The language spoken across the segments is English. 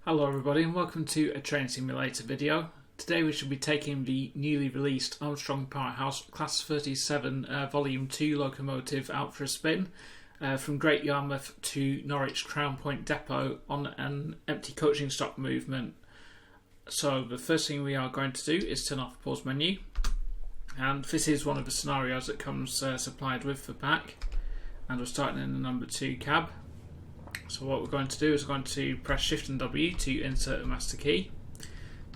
Hello everybody and welcome to a train simulator video. Today we shall be taking the newly released Armstrong Powerhouse Class 37 Volume 2 locomotive out for a spin from Great Yarmouth to Norwich Crown Point Depot on an empty coaching stock movement. So the first thing we are going to do is turn off the pause menu, and this is one of the scenarios that comes supplied with the pack, and we're starting in the number 2 cab. So what we're going to do is we're going to press Shift and W to insert a master key.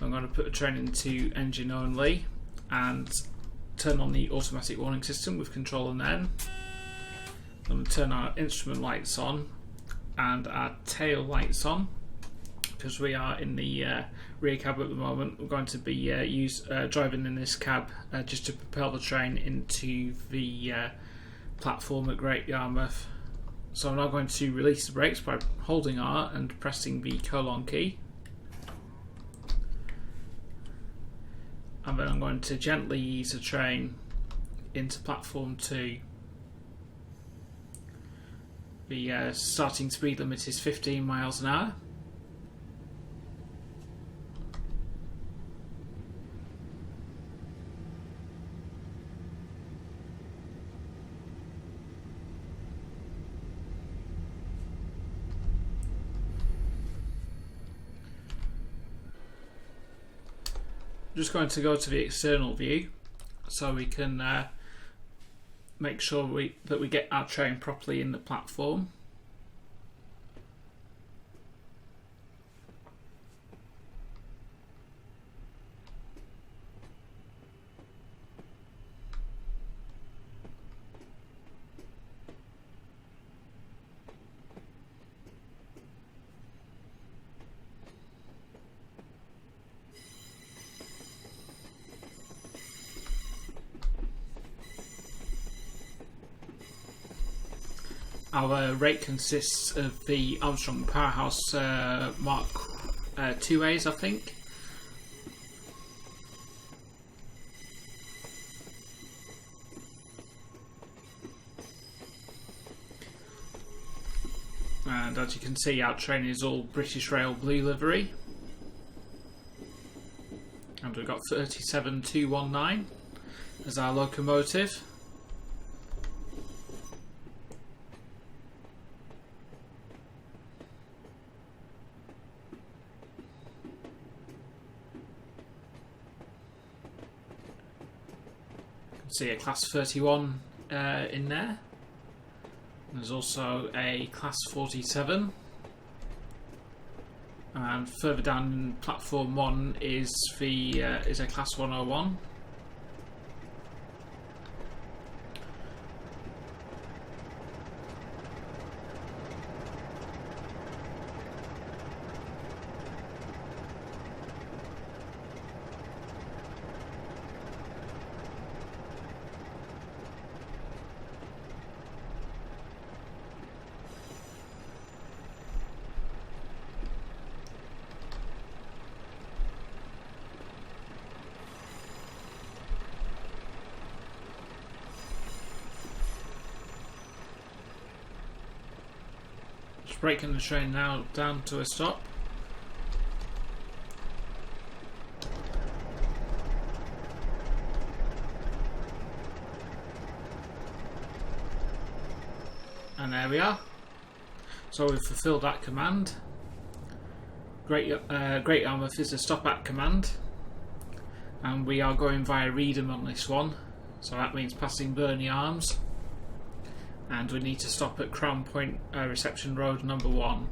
I'm going to put the train into engine only and turn on the automatic warning system with Control and N. I'm going to turn our instrument lights on and our tail lights on. Because we are in the rear cab at the moment, we're going to be driving in this cab just to propel the train into the platform at Great Yarmouth. So I'm now going to release the brakes by holding R and pressing the colon key. And then I'm going to gently ease the train into platform 2. The starting speed limit is 15 miles an hour. Just going to go to the external view so we can make sure that we get our train properly in the platform. Our rate consists of the Armstrong Powerhouse Mark 2As, I think. And as you can see, our train is all British Rail blue livery. And we've got 37219 as our locomotive. See a class 31 in there. There's also a class 47, and further down in platform 1 is a class 101. Just braking the train now down to a stop. And there we are. So we've fulfilled that command. Great Yarmouth is a stop at command, and we are going via Reedham on this one, so that means passing Burney Arms, and we need to stop at Crown Point Reception Road number 1.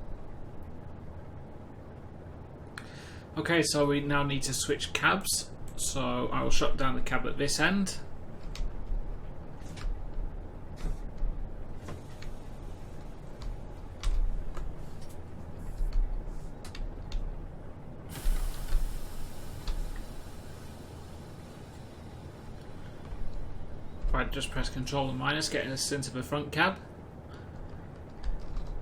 Okay, so we now need to switch cabs, so I will shut down the cab at this end. Right, just press Control and minus, getting us into the front cab,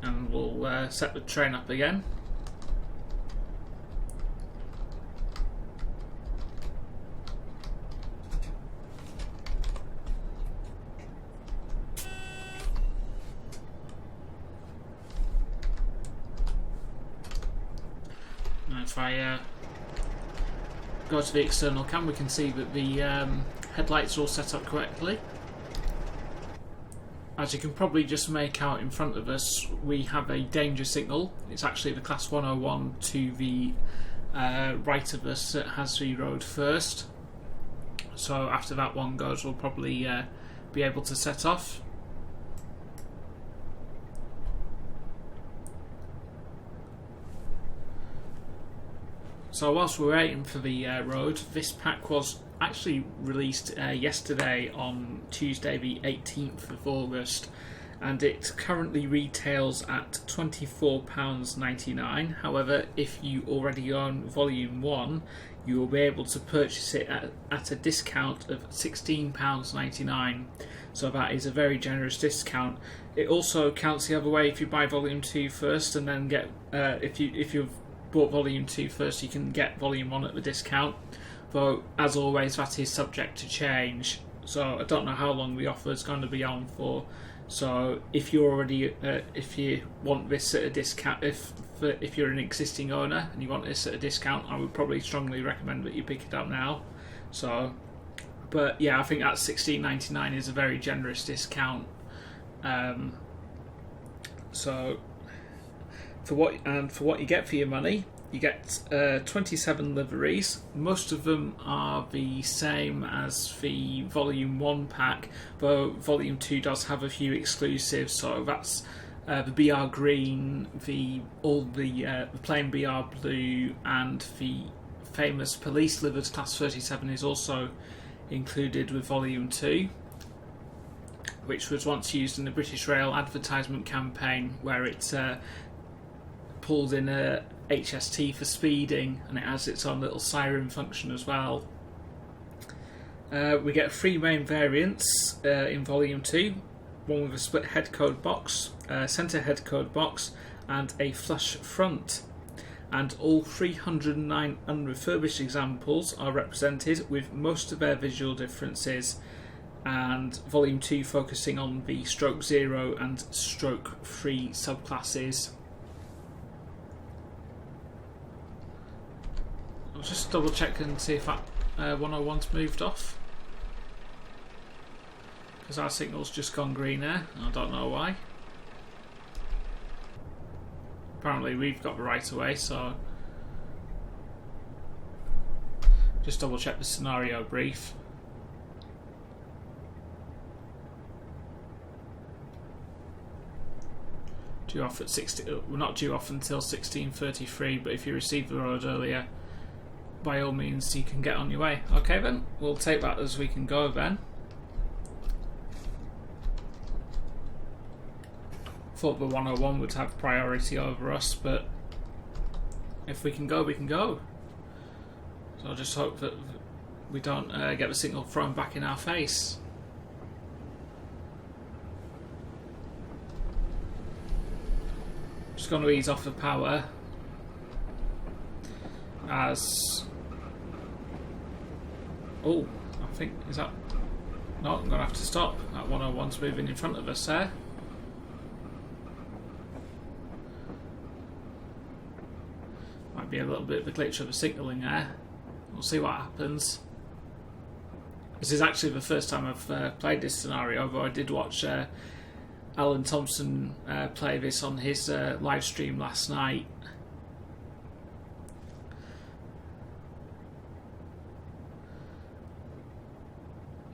and we'll set the train up again. And if I go to the external cam, we can see that the headlights are all set up correctly. As you can probably just make out in front of us, we have a danger signal. It's actually the class 101 to the right of us at Hasby Road first. So after that one goes, we'll probably be able to set off. So whilst we're waiting for the road, this pack was actually released yesterday on Tuesday the 18th of August, and it currently retails at £24.99. However, if you already own Volume 1, you will be able to purchase it at a discount of £16.99. So that is a very generous discount. It also counts the other way if you buy Volume 2 first and then get if you've bought Volume 2 first, you can get Volume 1 at the discount, though as always that is subject to change, so I don't know how long the offer is going to be on for. So if you already if you want this at a discount, if you're an existing owner and you want this at a discount, I would probably strongly recommend that you pick it up now. So, but yeah, I think that £16.99 is a very generous discount. So for what you get for your money, you get 27 liveries. Most of them are the same as the Volume 1 pack, though Volume 2 does have a few exclusives. So that's the BR Green, the plain BR Blue, and the famous Police Livers Class 37 is also included with Volume 2, which was once used in the British Rail advertisement campaign, where it's pulled in a HST for speeding, and it has its own little siren function as well. We get 3 main variants in Volume 2, one with a split head code box, centre head code box, and a flush front. And all 309 unrefurbished examples are represented, with most of their visual differences, and Volume 2 focusing on the Stroke 0 and Stroke 3 subclasses. I'll just double check and see if that 101's moved off, because our signal's just gone green there. I don't know why. Apparently we've got the right of way, so just double check the scenario brief. Due off at 60. We're not due off until 16:33, but if you receive the road earlier, by all means you can get on your way. Okay then, we'll take that as we can go then. Thought the 101 would have priority over us, but if we can go, we can go. So I just hope that we don't get the signal thrown back in our face. Just going to ease off the power, as oh, I think, is that, no, I'm going to have to stop. That 101's moving in front of us there. Might be a little bit of a glitch of the signalling there. We'll see what happens. This is actually the first time I've played this scenario, though I did watch Alan Thompson play this on his live stream last night.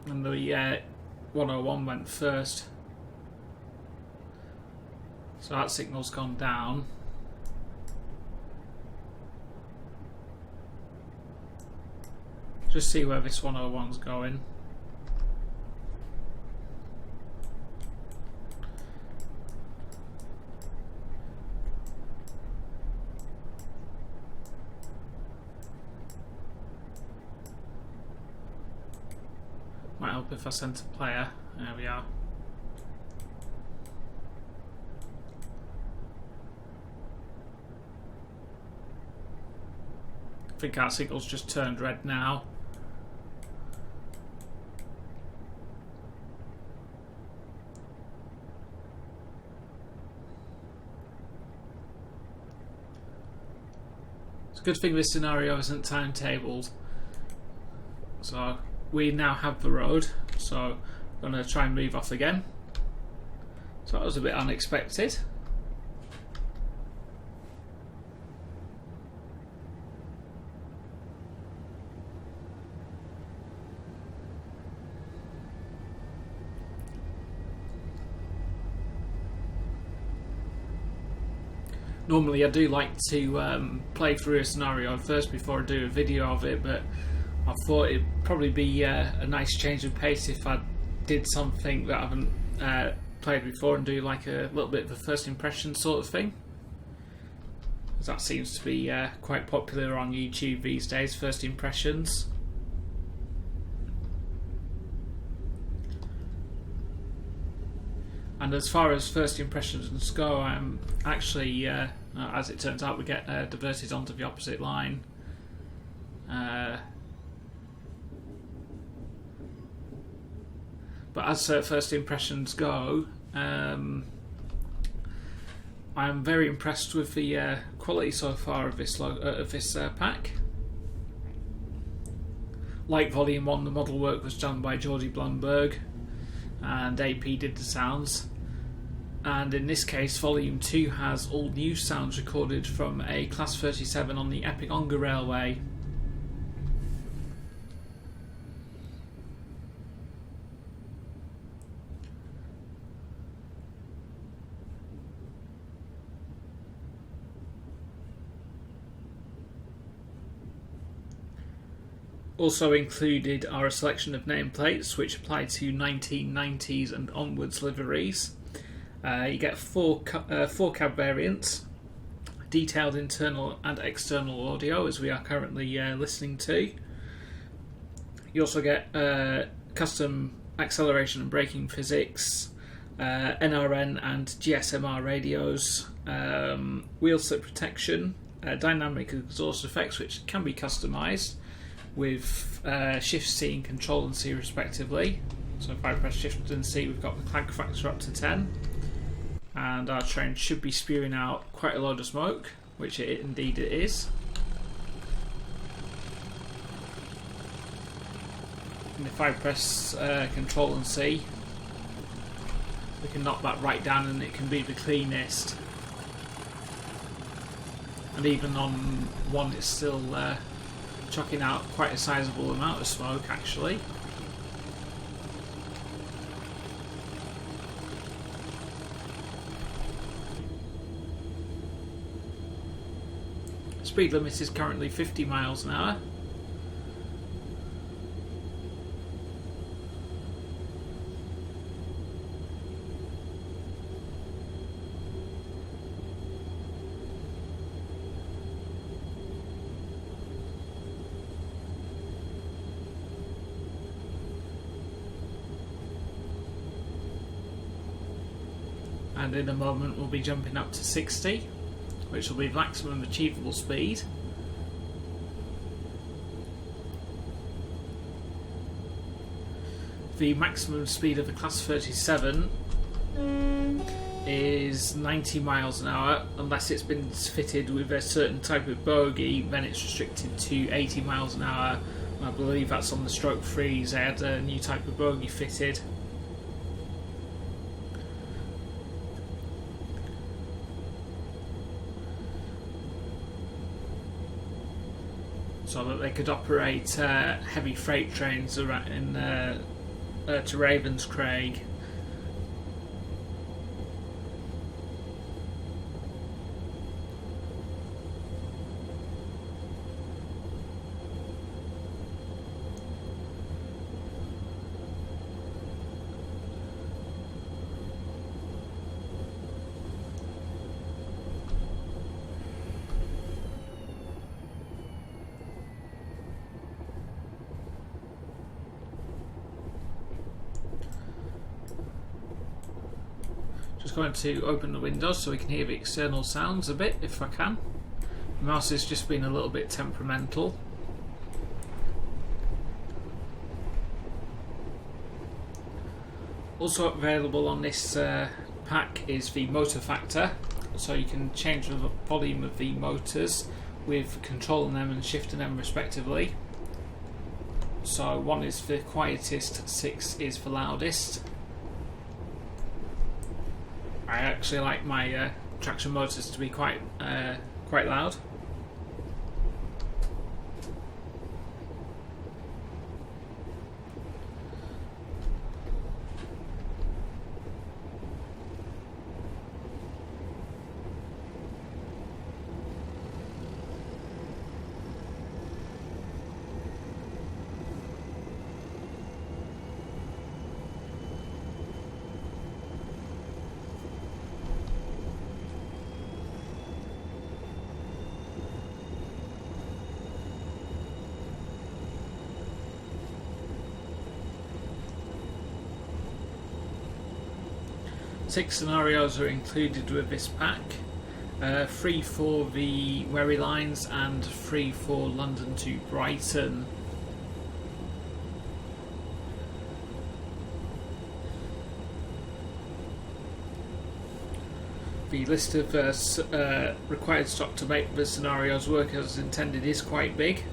And the 101 went first, so that signal's gone down. Just see where this 101's going. Might help if I sent a player. There we are. I think our signal's just turned red now. a good thing this scenario isn't timetabled. So we now have the road, so I'm going to try and move off again. So that was a bit unexpected. Normally I do like to play through a scenario first before I do a video of it, but I thought it'd probably be a nice change of pace if I did something that I haven't played before and do like a little bit of a first impression sort of thing. Because that seems to be quite popular on YouTube these days, first impressions. And as far as first impressions go, I'm actually, as it turns out, we get diverted onto the opposite line. But as first impressions go, I'm very impressed with the quality so far of this pack. Like Volume 1, the model work was done by Geordie Blumberg, and AP did the sounds. And in this case, Volume 2 has all new sounds recorded from a Class 37 on the Epic Ongar Railway. Also included are a selection of nameplates which apply to 1990s and onwards liveries. You get four cab variants, detailed internal and external audio, as we are currently listening to. You also get custom acceleration and braking physics, NRN and GSMR radios, wheel slip protection, dynamic exhaust effects which can be customised with shift C and control and C respectively. So if I press shift and C, we've got the clank factor up to 10. And our train should be spewing out quite a load of smoke, which indeed it is. And if I press Control and C, we can knock that right down and it can be the cleanest. And even on one it's still chucking out quite a sizable amount of smoke actually. Speed limit is currently 50 miles an hour. And in a moment we'll be jumping up to 60. Which will be maximum achievable speed. The maximum speed of the Class 37 is 90 miles an hour, unless it's been fitted with a certain type of bogie, then it's restricted to 80 miles an hour. I believe that's on the stroke 3s. They had a new type of bogie fitted. So that they could operate heavy freight trains around to Ravenscraig. Just going to open the windows so we can hear the external sounds a bit, if I can. The mouse has just been a little bit temperamental. Also available on this pack is the motor factor, so you can change the volume of the motors with controlling them and shifting them respectively. So 1 is for quietest, 6 is for loudest. I actually like my traction motors to be quite loud. Six scenarios are included with this pack, 3 for the Wherry lines and 3 for London to Brighton. The list of required stock to make the scenarios work as intended is quite big.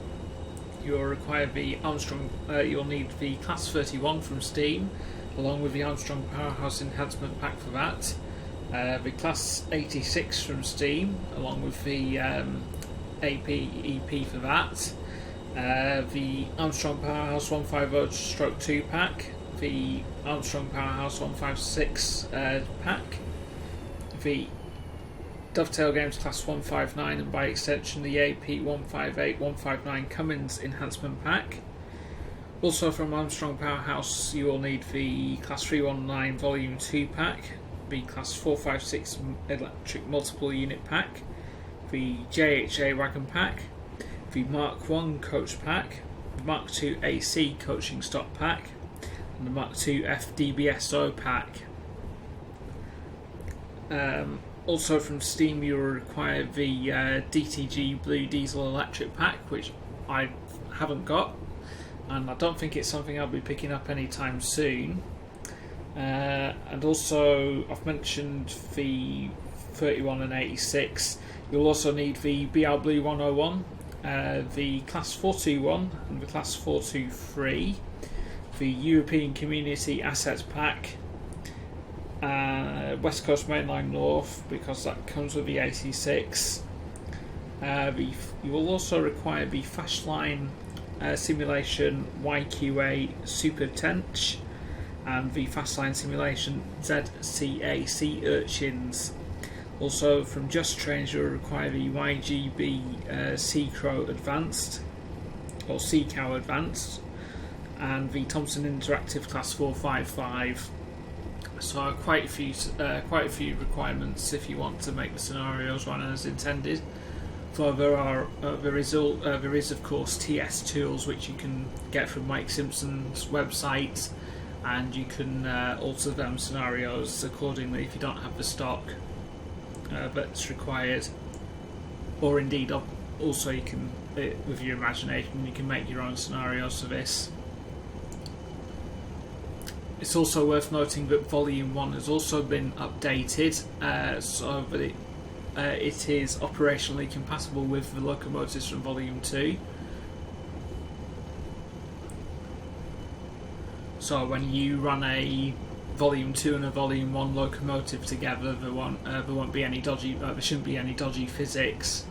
You'll require the Armstrong. You'll need the Class 31 from Steam, along with the Armstrong Powerhouse enhancement pack for that. The Class 86 from Steam, along with the AP/EP for that. The Armstrong Powerhouse 150/2 pack, the Armstrong Powerhouse 156 pack, the Dovetail Games Class 159 and by extension the AP 158/159 Cummins enhancement pack. Also from Armstrong Powerhouse you will need the Class 319 Volume 2 pack, the Class 456 Electric Multiple Unit pack, the JHA Wagon pack, the Mark 1 Coach pack, the Mark 2 AC Coaching Stock pack, and the Mark 2 FDBSO pack. Also from Steam you will require the DTG Blue Diesel Electric pack, which I haven't got, and I don't think it's something I'll be picking up anytime soon. And also I've mentioned the 31 and 86. You'll also need the BR Blue 101, the Class 421 and the Class 423, the European Community Assets pack, West Coast Mainline North, because that comes with the 86. You will also require the Fastline Simulation YQA Super Tench and the Fastline Simulation ZCA Sea Urchins. Also from Just Trains you will require the YGB Sea Crow Advanced or Sea Cow Advanced and the Thomson Interactive Class 455. So quite a few requirements if you want to make the scenarios run as intended. For there is of course TS tools which you can get from Mike Simpson's website, and you can alter them scenarios accordingly if you don't have the stock that's required. Or indeed, also you can, with your imagination, you can make your own scenarios for this. It's also worth noting that Volume 1 has also been updated so that it is operationally compatible with the locomotives from Volume 2. So when you run a Volume 2 and a Volume 1 locomotive together, there won't be any dodgy. There shouldn't be any dodgy physics.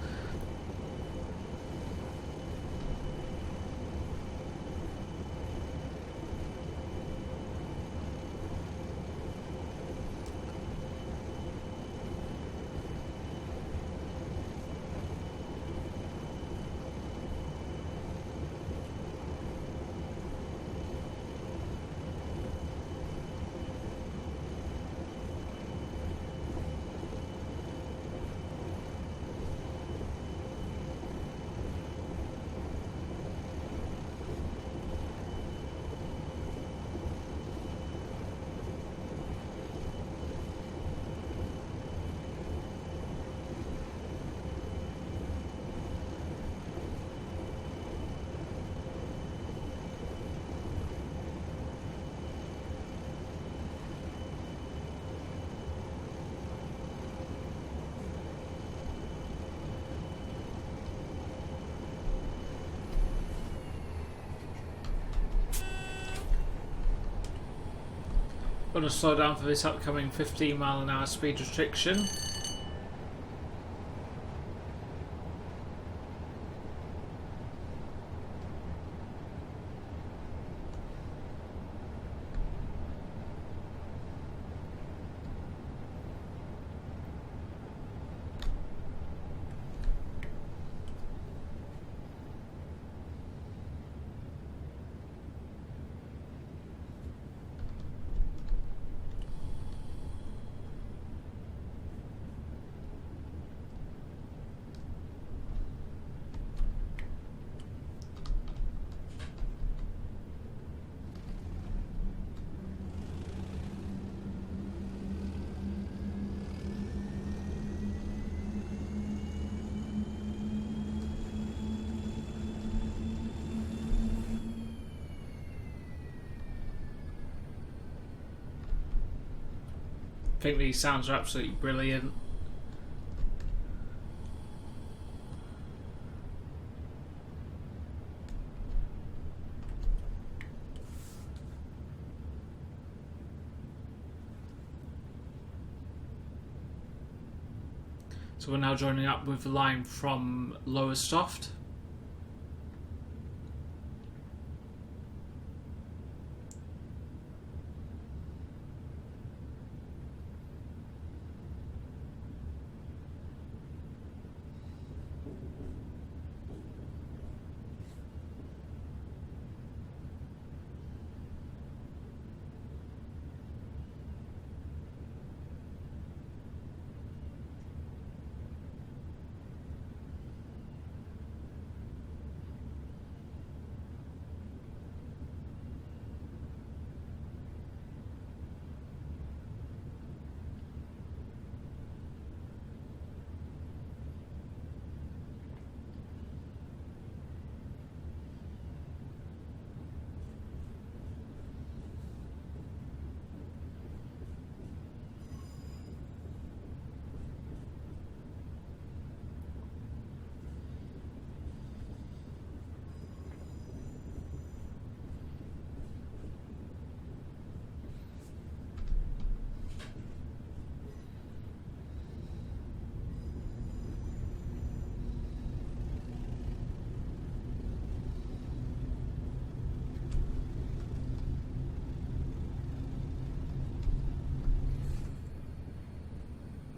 going to slow down for this upcoming 15-mile-an-hour speed restriction. I think these sounds are absolutely brilliant. So we're now joining up with the line from Lowestoft.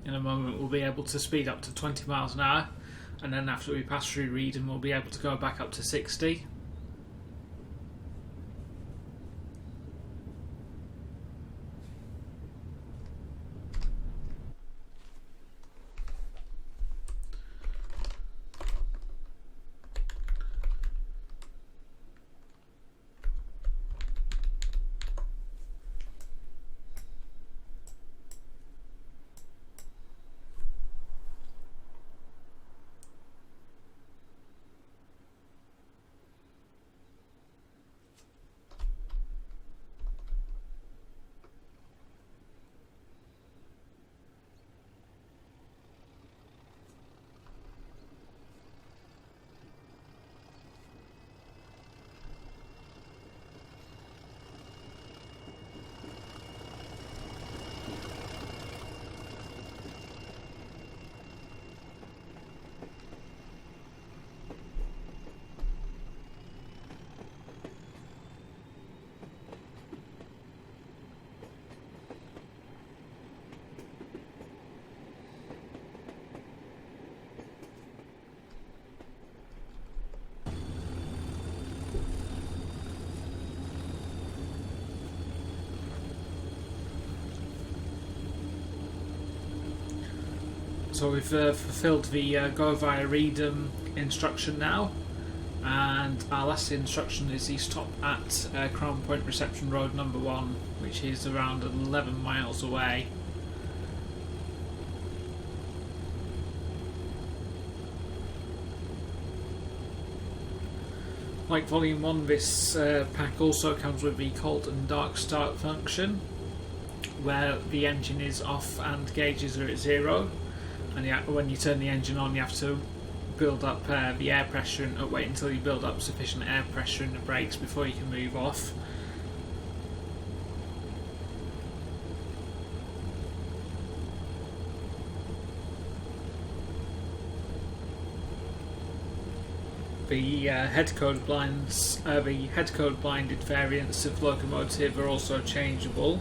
In a moment we'll be able to speed up to 20 miles an hour, and then after we pass through Reading we'll be able to go back up to 60. So we've fulfilled the go via Reading instruction now, and our last instruction is the stop at Crown Point Reception Road number 1, which is around 11 miles away. Like Volume 1, this pack also comes with the cold and dark start function, where the engine is off and gauges are at 0. And when you turn the engine on, you have to build up the air pressure and wait until you build up sufficient air pressure in the brakes before you can move off. The head code blinded variants of Locomotive are also changeable.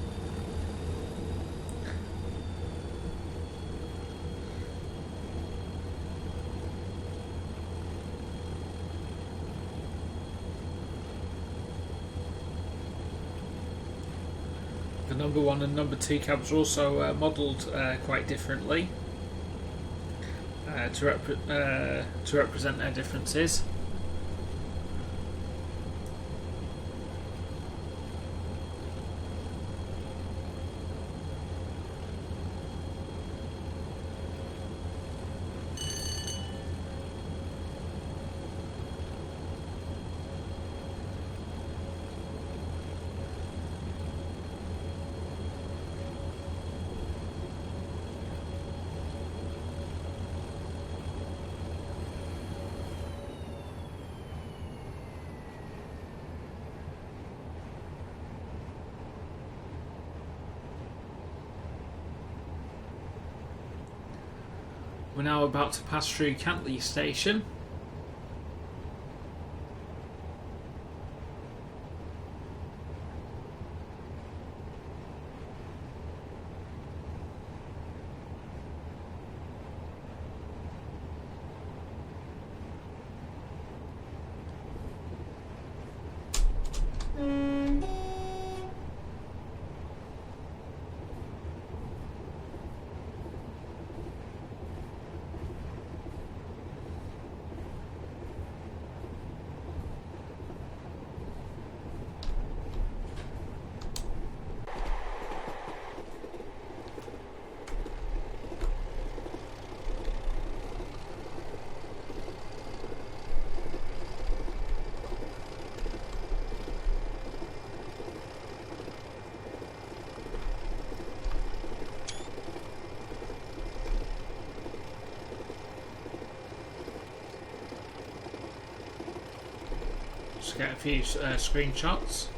The number 1 and number 2 cabs are also modelled quite differently to represent their differences. We're now about to pass through Cantley Station. Just get a few screenshots.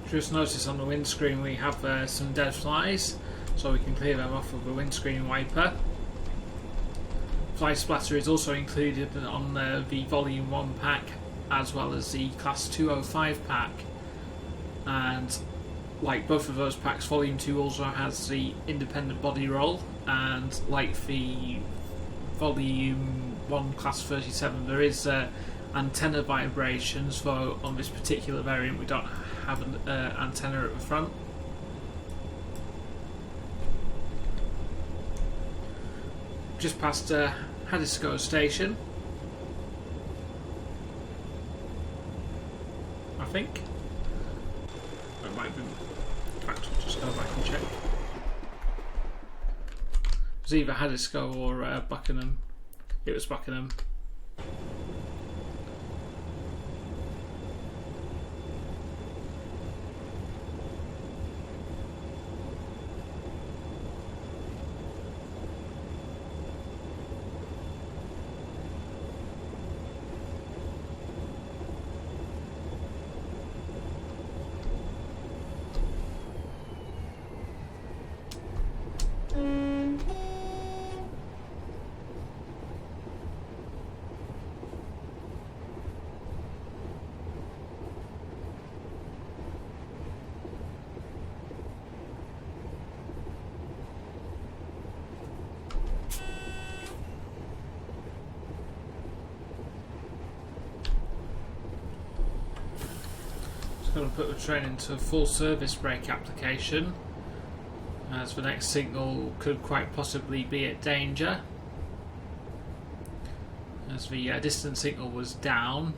Just notice on the windscreen we have some dead flies, so we can clear them off with a windscreen wiper. Fly splatter is also included on the Volume 1 pack, as well as the Class 205 pack. And like both of those packs, Volume 2 also has the independent body roll, and like the Volume 1 Class 37, there is antenna vibrations, though on this particular variant we don't have an antenna at the front. Just past Haddiscoe Station, I think. It might be. In fact, I'll just go back and check. It was either Haddiscoe or Buckingham. It was Buckingham. Going to put the train into a full service brake application. as the next signal could quite possibly be at danger, as the distance signal was down.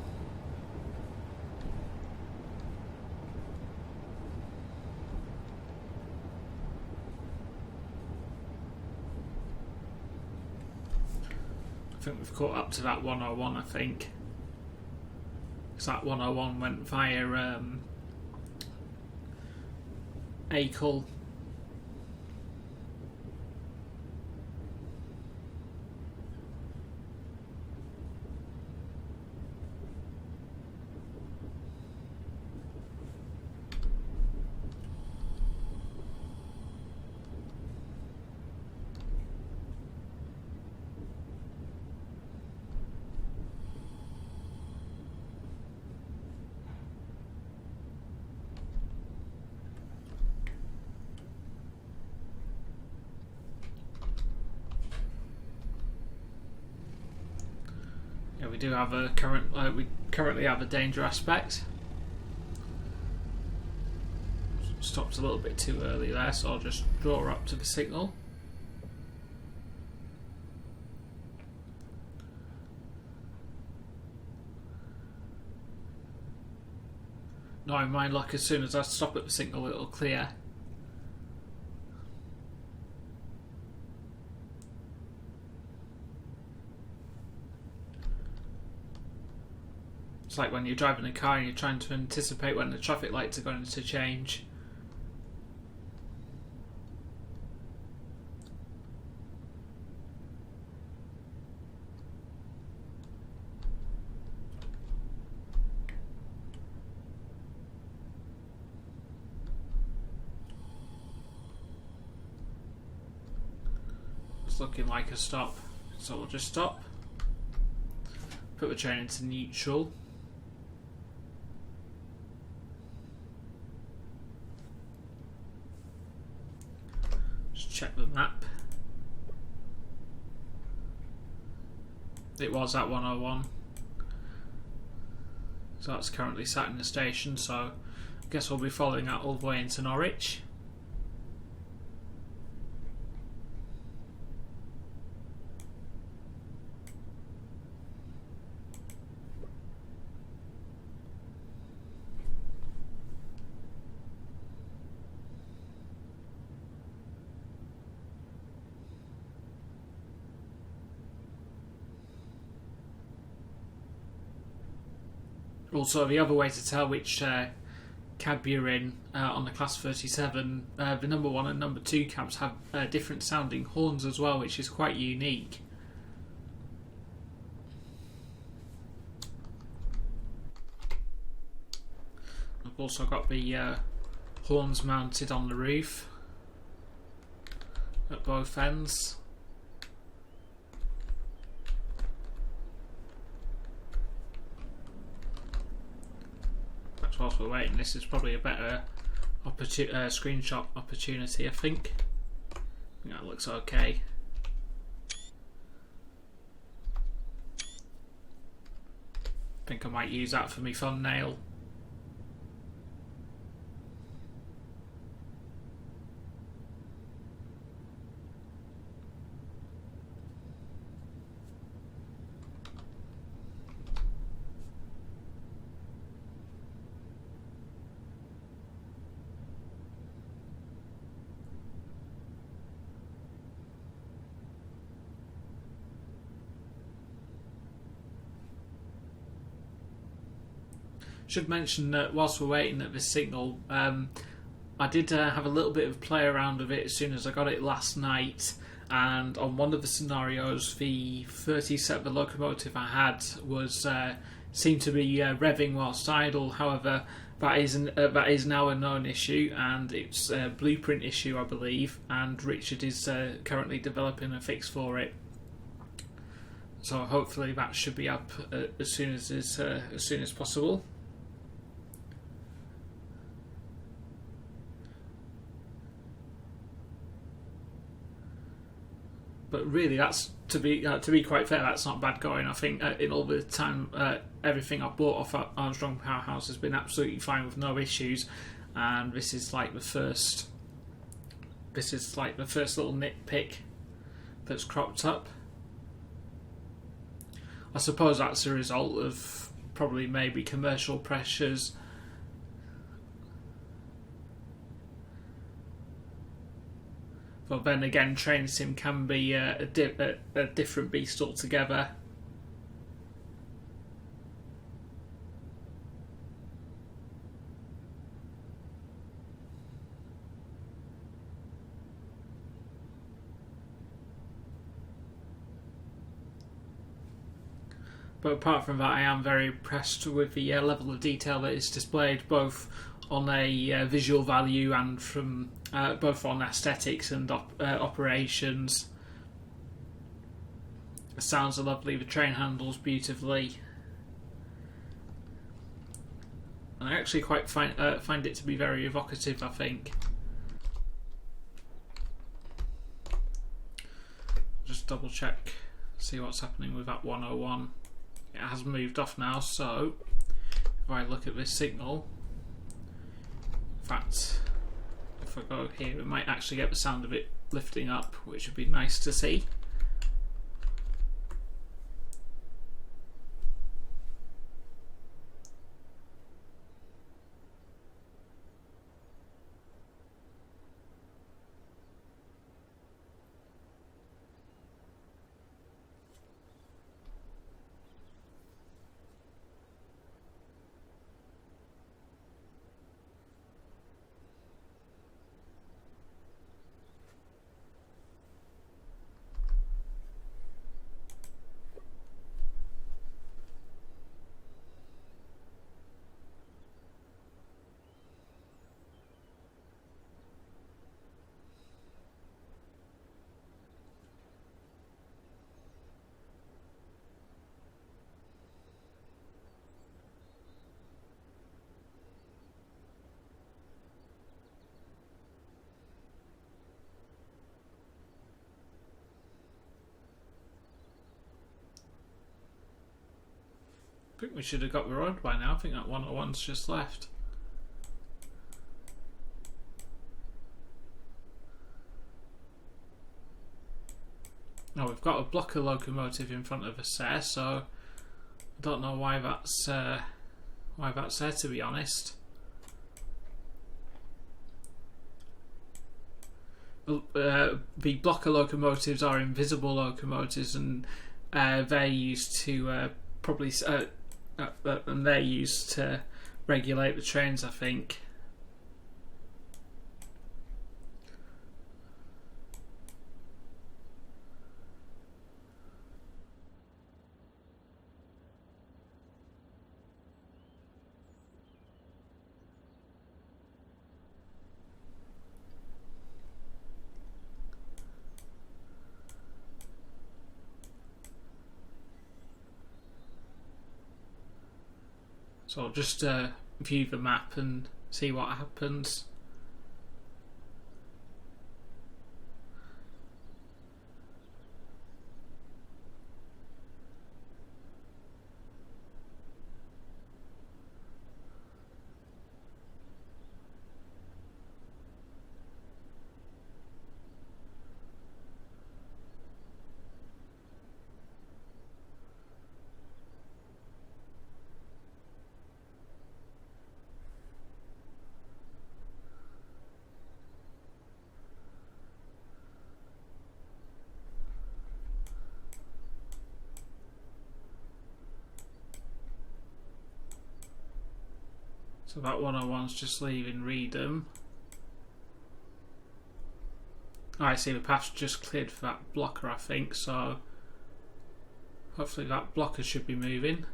I think we've caught up to that 101, I think. Because that 101 went via Acle. Yeah, we do have a currently have a danger aspect. Stopped a little bit too early there, so I'll just draw up to the signal. Knowing my luck, as soon as I stop at the signal, it'll clear. It's like when you're driving a car and you're trying to anticipate when the traffic lights are going to change. It's looking like a stop, so we'll just stop. Put the train into neutral. Check the map. It was at 101, so that's currently sat in the station, so I guess we'll be following that all the way into Norwich. Also, the other way to tell which cab you're in on the Class 37, the number 1 and number 2 cabs have different sounding horns as well, which is quite unique. I've also got the horns mounted on the roof at both ends. Whilst we're waiting, this is probably a better screenshot opportunity, I think. That looks okay. I think I might use that for my thumbnail. Should mention that whilst we're waiting at this signal, I did have a little bit of play around with it as soon as I got it last night, and on one of the scenarios, the locomotive I had was seemed to be revving whilst idle. However, that is now a known issue, and it's a blueprint issue, I believe, and Richard is currently developing a fix for it. So hopefully that should be up as soon as possible. But really, that's to be quite fair, that's not bad going. I think in all the time, everything I've bought off Armstrong Powerhouse has been absolutely fine with no issues, and this is like the first This is like the first little nitpick that's cropped up. I suppose that's a result of probably maybe commercial pressures. But then again, train sim can be a different beast altogether. But apart from that, I am very impressed with the level of detail that is displayed, both on a visual value and from both on aesthetics and operations. The sounds are lovely. The train handles beautifully, and I actually quite find it to be very evocative, I think. Just double check, see what's happening with that 101. It has moved off now, so if I look at this signal, in fact, if I go here, we might actually get the sound of it lifting up, which would be nice to see. I think we should have got the road by now. I think that 101's just left. Oh, we've got a blocker locomotive in front of us there, so I don't know why that's there, to be honest. The blocker locomotives are invisible locomotives, and they're used to and they're used to regulate the trains, I think. So I'll just view the map and see what happens. So that 101's just leaving Reedham. Oh, I see the path's just cleared for that blocker, I think, so hopefully that blocker should be moving.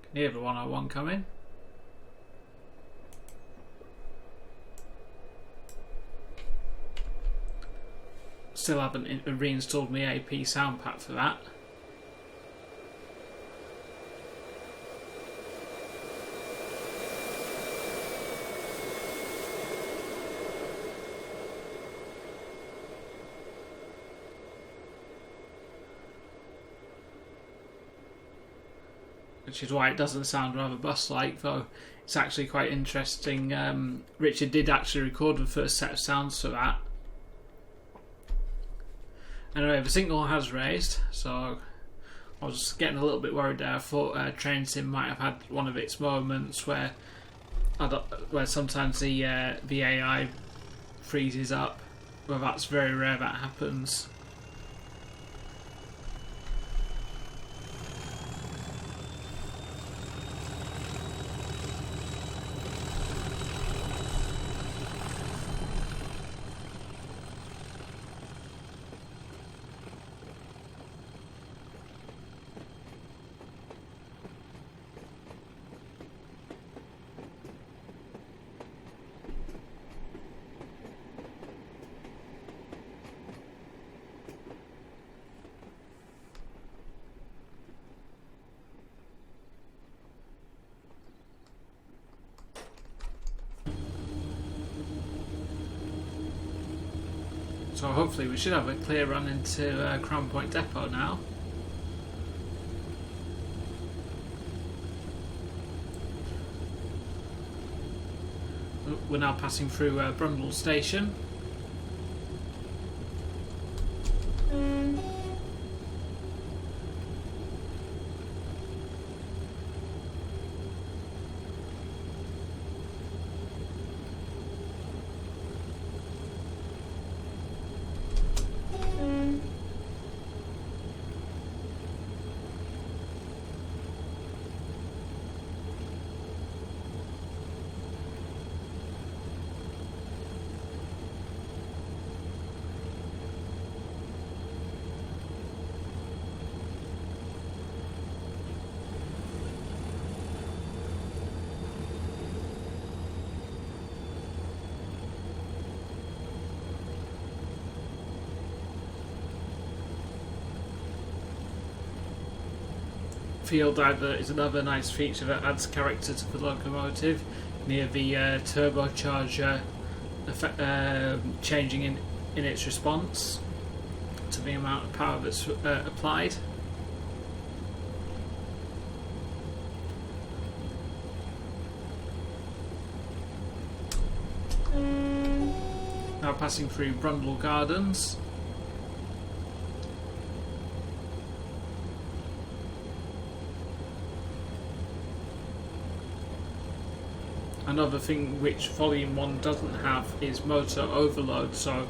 Can hear the 101 coming. Still haven't reinstalled my AP sound pack for that. Which is why it doesn't sound rather bus-like, though It's actually quite interesting. Richard did actually record the first set of sounds for that. Anyway, the signal has raised, so I was getting a little bit worried there. I thought Train Sim might have had one of its moments where sometimes the AI freezes up. Well, that's very rare that happens. So hopefully we should have a clear run into Crown Point Depot now. We're now passing through Brundle Station. Field diver is another nice feature that adds character to the locomotive, near the turbocharger changing in its response to the amount of power that's applied. Now passing through Brundle Gardens. Another thing which Volume 1 doesn't have is motor overload, so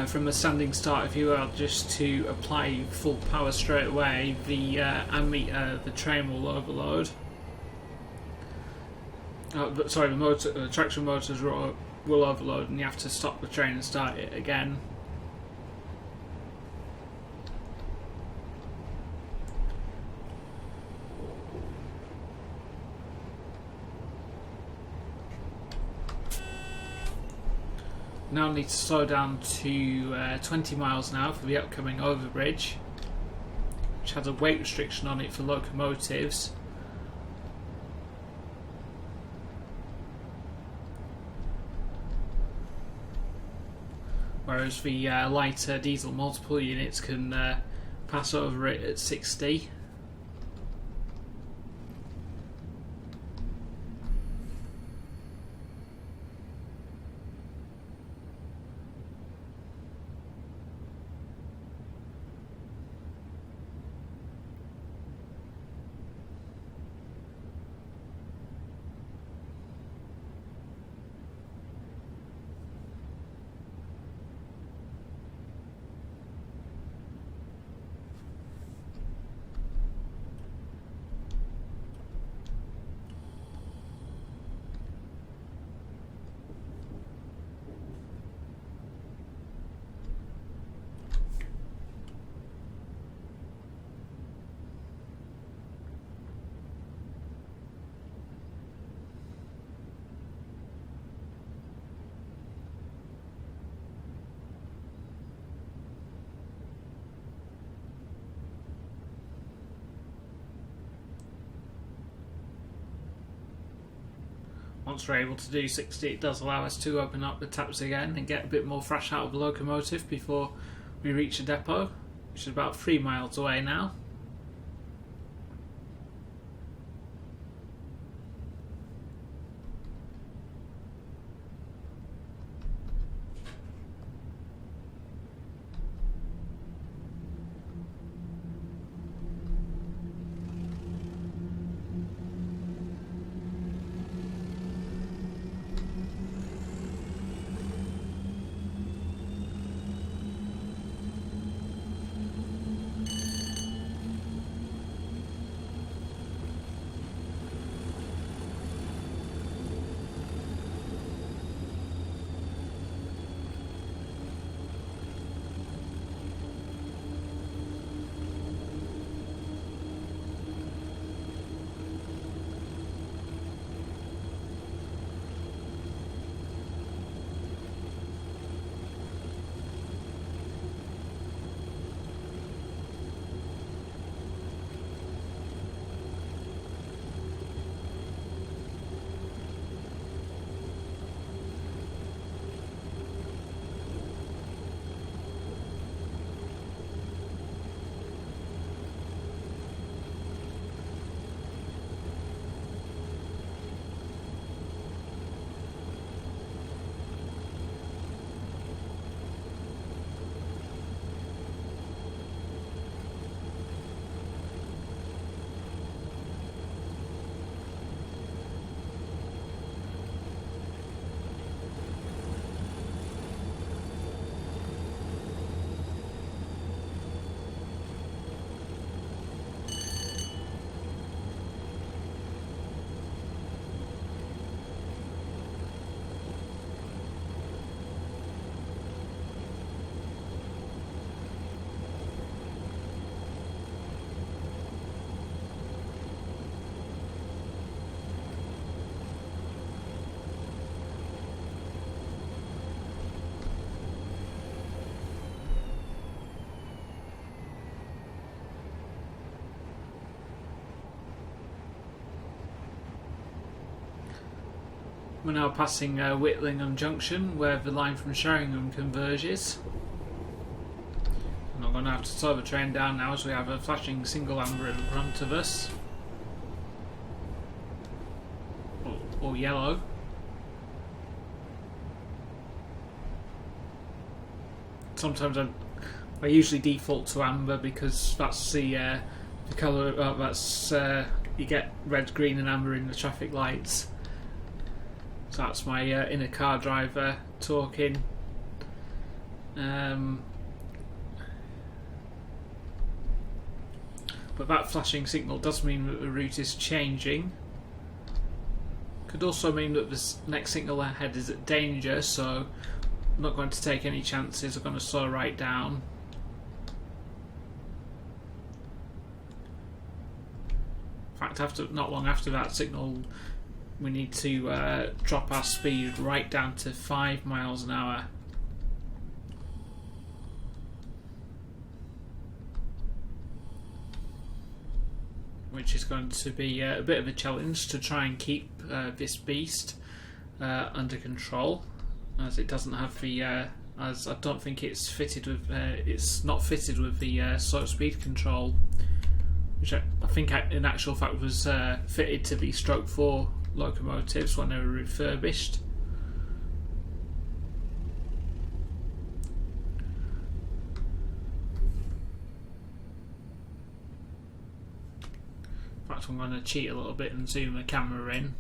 from a standing start, if you were just to apply full power straight away, the ammeter, the train will overload. The traction motors will overload and you have to stop the train and start it again. Now need to slow down to 20 miles an hour for the upcoming overbridge, which has a weight restriction on it for locomotives. Whereas the lighter diesel multiple units can pass over it at 60. Once we're able to do 60, it does allow us to open up the taps again and get a bit more fresh out of the locomotive before we reach the depot, which is about 3 miles away now. We're now passing Whitlingham Junction, where the line from Sheringham converges. And I'm going to have to slow the train down now as we have a flashing single amber in front of us. Or yellow. Sometimes I usually default to amber because that's the colour. You get red, green, and amber in the traffic lights. So that's my inner car driver talking. But that flashing signal does mean that the route is changing. Could also mean that this next signal ahead is at danger, so I'm not going to take any chances. I'm going to slow right down. In fact, not long after that signal, we need to drop our speed right down to 5 miles an hour. Which is going to be a bit of a challenge to try and keep this beast under control, as it doesn't have the as I don't think it's fitted with it's not fitted with the slow speed control, which I think in actual fact was fitted to the Stroke 4 locomotives when they were refurbished. In fact, I'm going to cheat a little bit and zoom the camera in.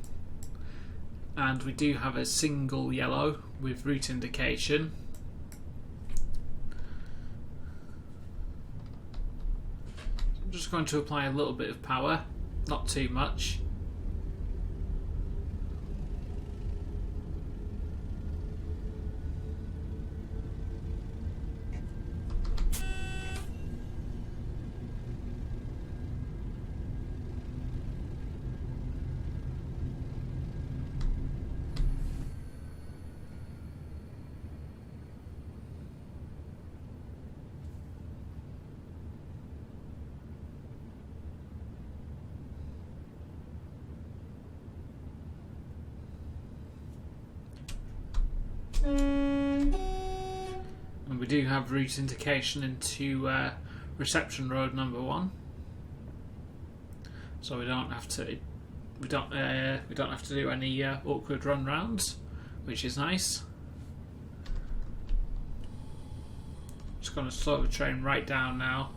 And we do have a single yellow with route indication. I'm just going to apply a little bit of power, not too much. And we do have route indication into reception road number 1, so we don't have to do any awkward run rounds, which is nice. Just going to slow the train right down now.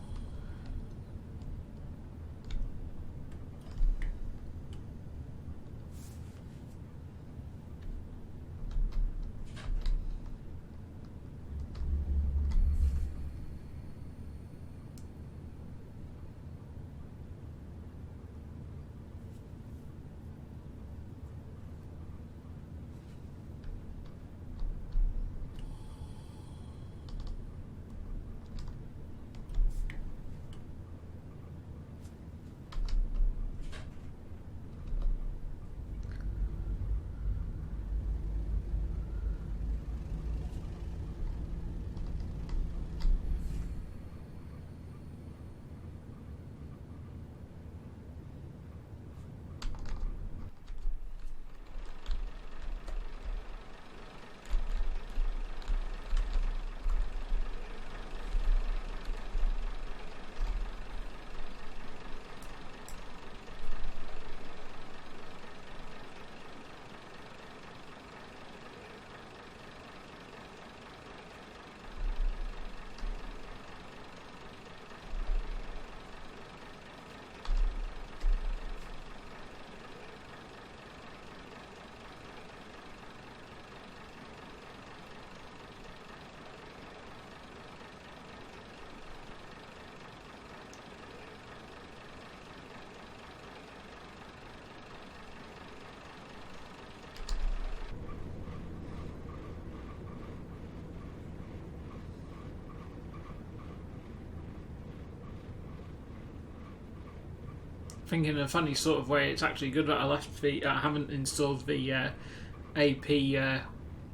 I think in a funny sort of way, it's actually good that I haven't installed the AP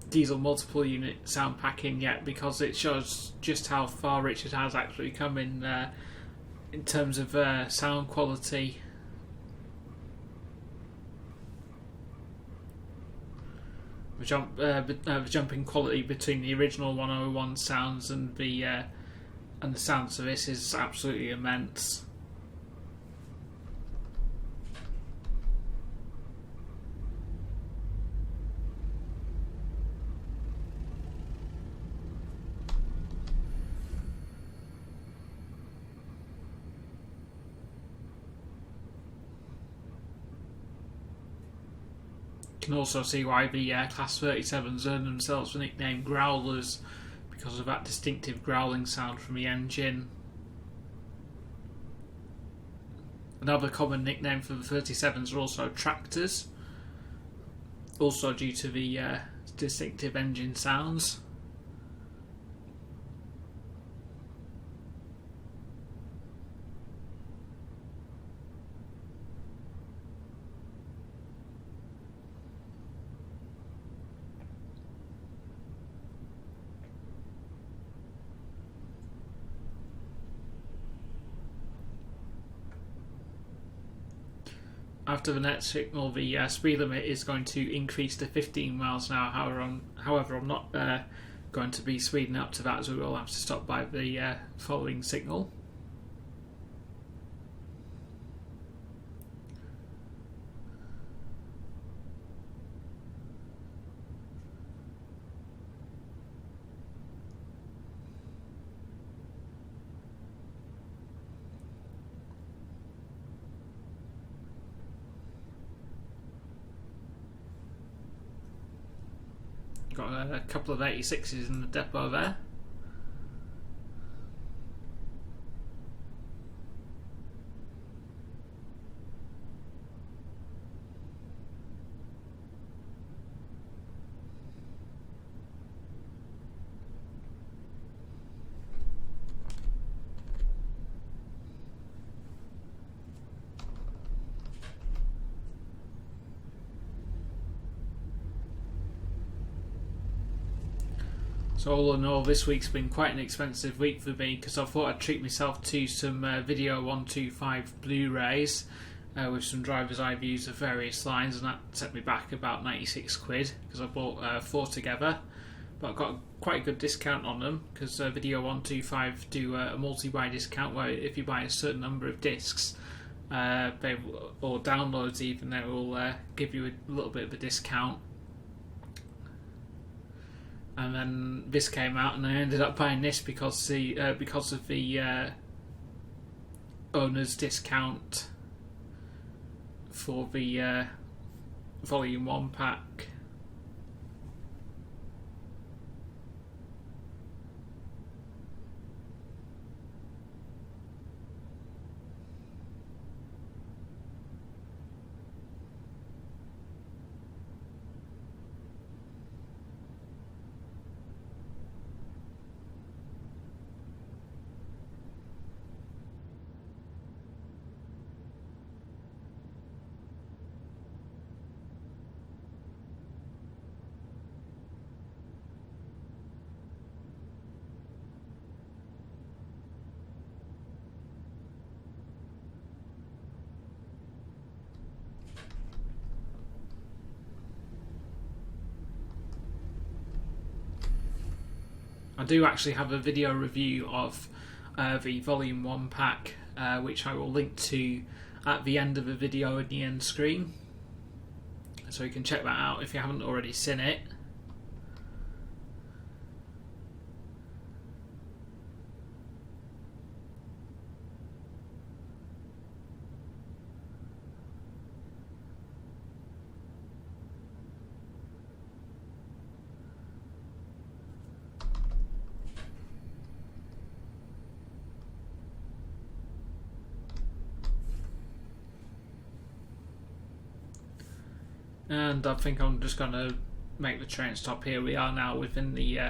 diesel multiple unit sound pack in yet, because it shows just how far Richard has actually come in terms of sound quality. the jumping quality between the original 101 sounds and the sounds of this is absolutely immense. You can also see why the Class 37s earned themselves the nickname Growlers, because of that distinctive growling sound from the engine. Another common nickname for the 37s are also Tractors, also due to the distinctive engine sounds. After the next signal, the speed limit is going to increase to 15 miles an hour. However, I'm not going to be speeding up to that, as we will have to stop by the following signal. Got a couple of 86s in the depot there. So all in all, this week's been quite an expensive week for me, because I thought I'd treat myself to some Video 125 Blu-rays with some driver's eye views of various lines, and that set me back about 96 quid because I bought 4 together. But I got quite a good discount on them, because Video 125 do a multi-buy discount where if you buy a certain number of discs or downloads even, they will give you a little bit of a discount. And then this came out, and I ended up buying this because of the owner's discount for the Volume 1 pack. I do actually have a video review of the Volume 1 pack, which I will link to at the end of the video in the end screen, so you can check that out if you haven't already seen it. And I think I'm just going to make the train stop here. We are now within the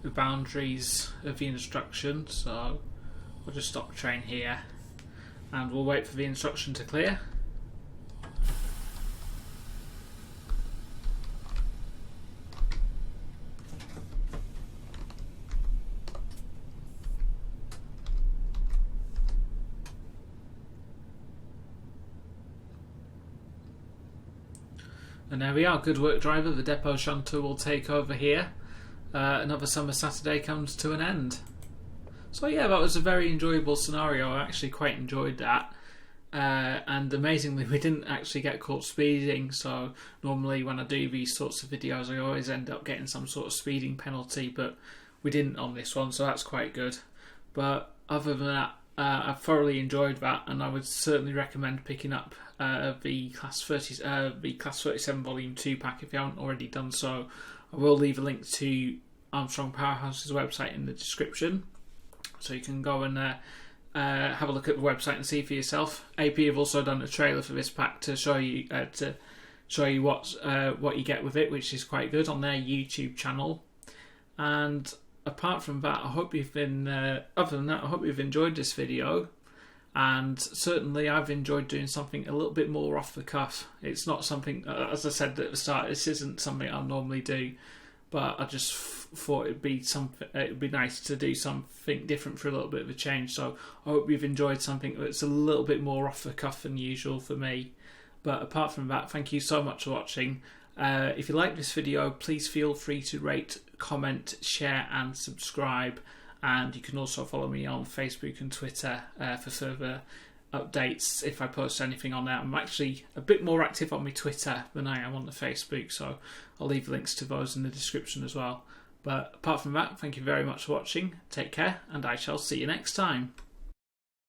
boundaries of the instruction, so we'll just stop the train here and we'll wait for the instruction to clear. And there we are, good work driver, the depot shunter will take over here. Another summer Saturday comes to an end. So yeah, that was a very enjoyable scenario. I actually quite enjoyed that. And amazingly, we didn't actually get caught speeding, so normally when I do these sorts of videos I always end up getting some sort of speeding penalty, but we didn't on this one, so that's quite good. But other than that, I thoroughly enjoyed that, and I would certainly recommend picking up the Class 37 Volume 2 pack if you haven't already done so. I will leave a link to Armstrong Powerhouse's website in the description, so you can go and have a look at the website and see for yourself. AP have also done a trailer for this pack to show you what you get with it, which is quite good, on their YouTube channel. And apart from that, I hope you've been. Other than that, I hope you've enjoyed this video. And certainly, I've enjoyed doing something a little bit more off the cuff. It's not something, as I said at the start, this isn't something I normally do. But I just thought it'd be nice to do something different for a little bit of a change. So I hope you've enjoyed something that's a little bit more off the cuff than usual for me. But apart from that, thank you so much for watching. If you like this video, please feel free to rate, comment, share and subscribe. And you can also follow me on Facebook and Twitter for further updates if I post anything on there. I'm actually a bit more active on my Twitter than I am on the Facebook, so I'll leave links to those in the description as well. But apart from that, thank you very much for watching, take care, and I shall see you next time.